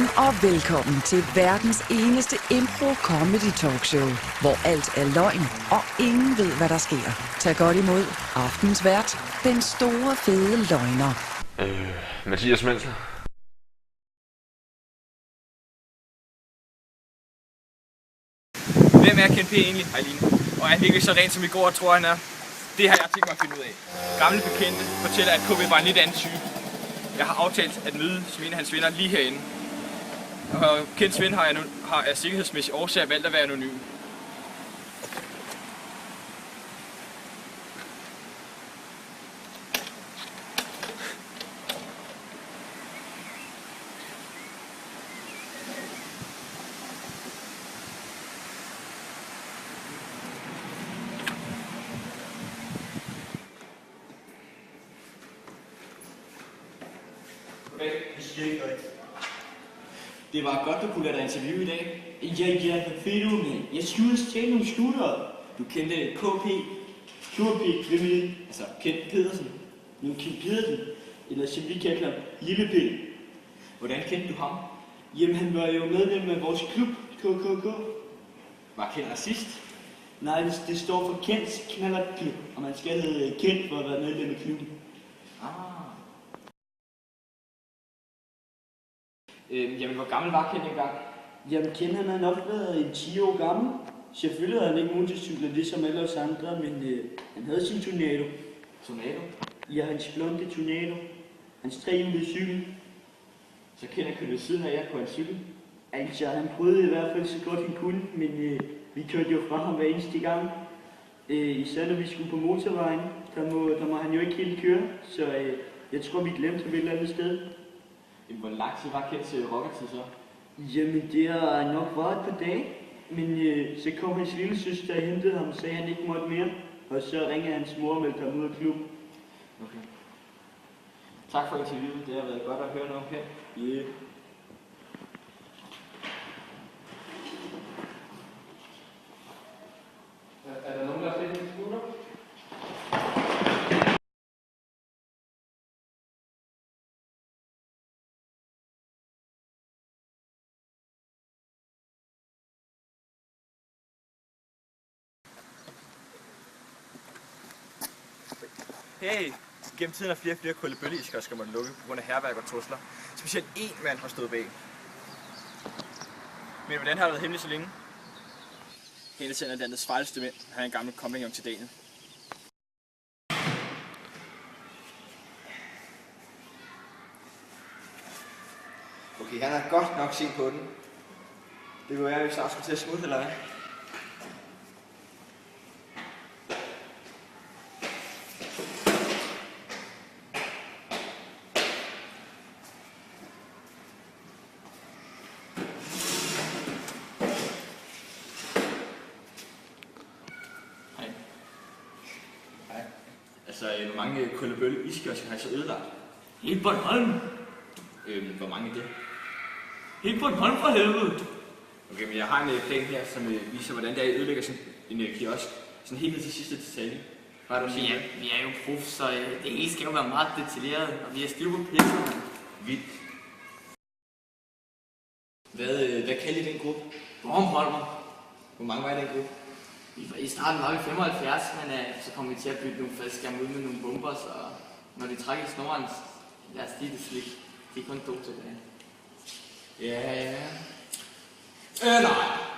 aften og velkommen til verdens eneste impro-comedy talkshow, hvor alt er løgn og ingen ved, hvad der sker. Tag godt imod aftens vært, den store fede løgner. Mathias Mensel. Hvem er Ken P. egentlig, Eileen? Og er han virkelig så ren, som I går og tror, han er? Det har jeg tænkt mig at finde ud af. Gamle bekendte fortæller, at KB var en lidt anden type. Jeg har aftalt at møde en af hans venner lige herinde. Og Kens ven har af sikkerhedsmæssige årsager valgt at være anonym. Det var godt, du kunne lade dig interviewe i dag. Ja, hvad fedt du, men jeg skulle ud og stjæle nogle scootere. Du kendte KP, altså Kent Pedersen. Nu Kent Pedersen, eller som vi kalder ham, Lille P. Hvordan kendte du ham? Jamen, han var jo medlem af vores klub, KKK. Var Ken racist? Nej, det står for Kents Knallertklub, og man skal hedde Kent for at være medlem af klubben. Jamen, hvor gammel var Ken engang? Jamen, Ken han har nok været 10 år gammel. Selvfølgelig havde han ikke motorcykler, ligesom alle os andre, men han havde sin Tornado. Tornado? Ja, hans blonde Tornado. Hans trehjulede cykel. Så Ken har kørt ved siden af jer på en cykel? Altså, han prøvede i hvert fald så godt han kunne, men vi kørte jo fra ham hver eneste gang. Især når vi skulle på motorvejen, der må han jo ikke helt køre, så jeg tror, vi glemte ham et eller andet sted. Hvor lang tid var Ken til rockertid så? Jamen, det har nok været et par dage, men så kom hans lille søster og hentede ham og sagde, at han ikke måtte mere. Og så ringede hans mor og meldte ham ud af klubben. Okay. Tak for interviewet. Det har været godt at høre noget om Ken. Yeah. Er der nogen, der har set en scooter? Hey, gennem tiden har flere og flere kullebølle-iskiosker måtte lukke på grund af hærværk og trusler. Specielt én mand har stået bag. Men hvordan har det været hemmeligt så længe? Hele tiden er landets fejleste mænd. Han er en gammel kompagnon til Daniel. Okay, han har godt nok set på den. Det kunne være, at vi snart skulle til at smutte, eller hvad? Altså, hvor mange kullebølle iskiosker har I så ødelagt? Helt Bornholm. Hvor mange er det? Helt Bornholm for helvede. Okay, men jeg har en plan her, som viser, hvordan det er, I ødelægger sådan en kiosk. Sådan helt ned til sidste detalje. Hvad er du sige? Vi er jo prof, så det hele skal jo være meget detaljeret, og vi har styr på pisserne. Vildt. Hvad kalder I den gruppe? Bornholmer. Hvor mange var I den gruppe? I starten var vi 75, men så kom vi til at bytte nogle faldskærme ud med nogle bomber, så når de trækker i snoren, lad os sige det slik. De er kun 2 tilbage. Ja. Nej.